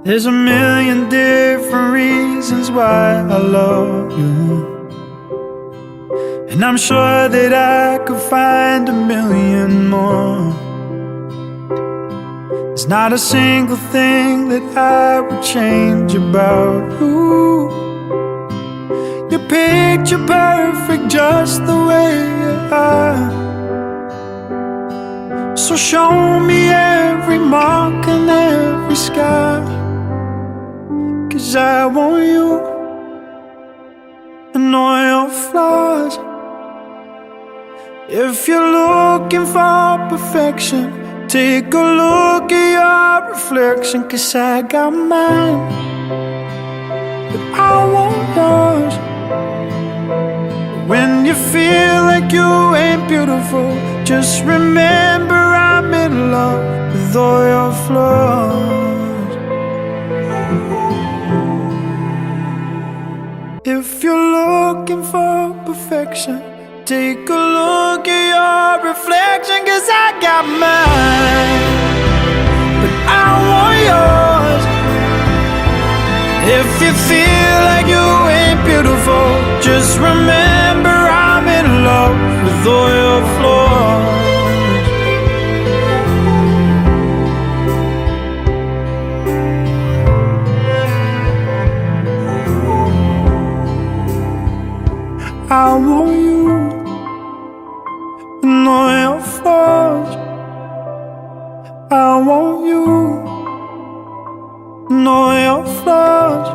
There's a million different reasons why I love you, and I'm sure that I could find a million more. There's not a single thing that I would change about you. You're picture perfect just the way you are. So show me every mark and every scar, 'cause I want you and all your flaws. If you're looking for perfection, take a look at your reflection, 'cause I got mine, but I want yours. When you feel like you ain't beautiful, just remember I'm in love with all your flaws. If you're looking for perfection, take a look at your reflection, 'cause I got mine, but I want yours. If you feel like you ain't beautiful, just remember I'm in love with all your flaws. I want you and all your flaws. I want you and all your flaws.